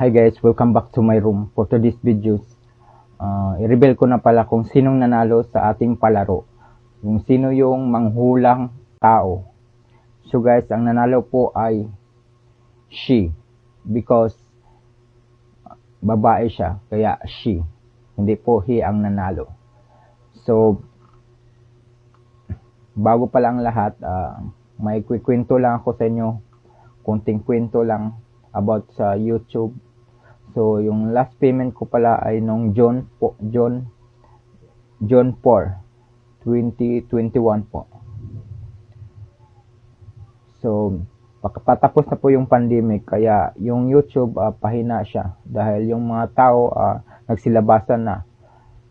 Hi guys, welcome back to my room. For today's videos, i-reveal ko na pala kung sinong nanalo sa ating palaro. Yung sino yung manghulang tao. So guys, ang nanalo po ay she. Because babae siya, kaya she. Hindi po he ang nanalo. So, bago pa lang lahat, may kwento lang ako sa inyo. Kunting kwento lang about sa YouTube. So, yung last payment ko pala ay nung June 4, 2021 po. So, patapos na po yung pandemic, kaya yung YouTube pahina siya. Dahil yung mga tao nagsilabasan na.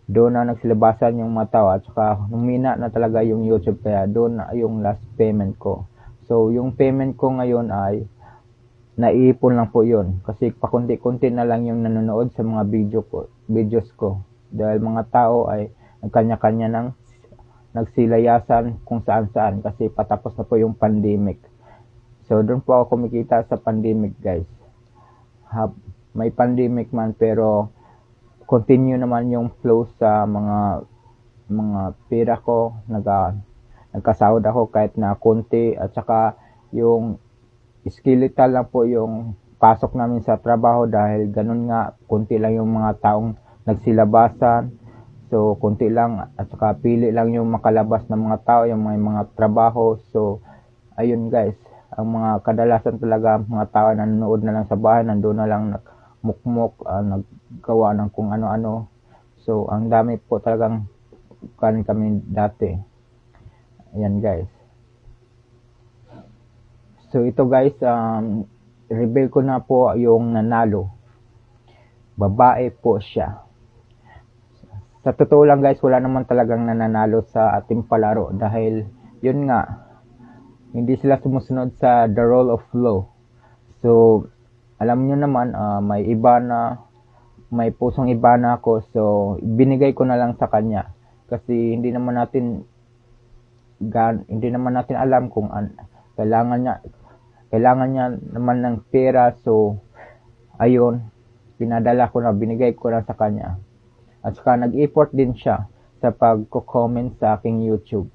Doon na nagsilabasan yung mga tao at saka humina na talaga yung YouTube. Kaya doon na yung last payment ko. So, yung payment ko ngayon ay naiipon lang po yun. Kasi pakunti-kunti na lang yung nanonood sa mga videos ko. Dahil mga tao ay kanya-kanya nang nagsilayasan kung saan-saan. Kasi patapos na po yung pandemic. So, doon po ako kumikita sa pandemic, guys. May pandemic man, pero continue naman yung flow sa mga pera ko. Nagkasahod ako kahit na konti. At saka yung skeletal lang po yung pasok namin sa trabaho dahil ganun nga, konti lang yung mga taong nagsilabasan. So, konti lang at saka pili lang yung makalabas ng mga tao, yung may mga trabaho. So, ayun guys, ang mga kadalasan talaga, mga tao nanonood na lang sa bahay, nandoon na lang nagmukmok, naggawa ng kung ano-ano. So, ang dami po talagang kami dati. Ayan guys. So ito guys, reveal ko na po yung nanalo. Babae po siya. Sa totoo lang guys, wala naman talagang nananalo sa ating palaro dahil yun nga, hindi sila sumusunod sa the rule of law. So alam nyo naman, may pusong iba na ako, so binigay ko na lang sa kanya kasi hindi naman natin alam kung kailangan niya naman ng pera. So, ayun, pinadala ko na, binigay ko na sa kanya. At saka nag-effort din siya sa pagko-comment sa aking YouTube.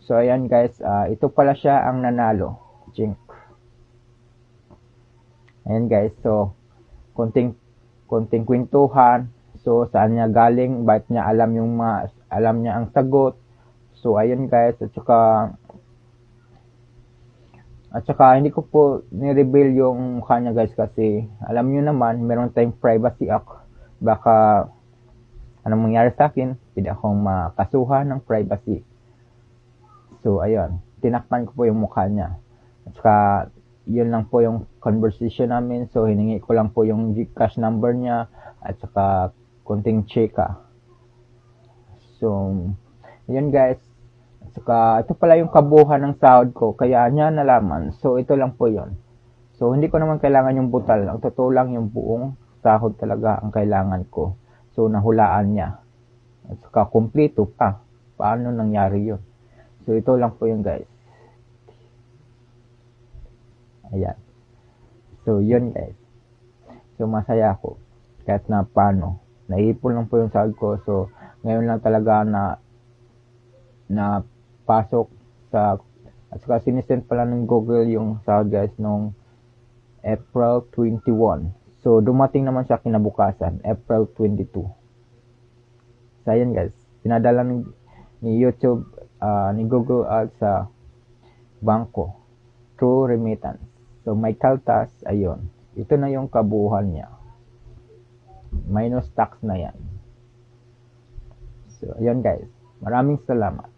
So, ayan guys, ito pala siya ang nanalo. Jink. Ayan guys, so, konting kwentuhan. So, saan niya galing, bakit niya alam niya ang sagot. So, ayun guys, at saka hindi ko po ni-reveal yung mukha niya guys kasi alam niyo naman, meron tayong privacy act. Baka anong mangyari sa akin, pwede akong makasuhan ng privacy. So ayun, tinakpan ko po yung mukha niya. At saka yun lang po yung conversation namin. So hiningi ko lang po yung GCash number niya at saka konting cheka. So yun guys. Saka, ito pala yung kabuuan ng sahod ko, kaya niya nalaman. So, ito lang po yon. So, hindi ko naman kailangan yung butal. Ang totoo lang yung buong sahod talaga ang kailangan ko. So, nahulaan niya. At saka, kumplito pa. Paano nangyari yun? So, ito lang po yun guys. Ayan. So, yun guys. So, masaya ako. Kahit na paano. Naipon lang po yung sahod ko. So, ngayon lang talaga na pasok sa, at saka sinisend pala ng Google yung sahod guys nung April 21. So dumating naman siya kinabukasan, April 22. So ayan guys, pinadala ni YouTube, ni Google sa bangko through remittance. So may kaltas, ayun. Ito na yung kabuuan niya. Minus tax na yan. So ayan guys, maraming salamat.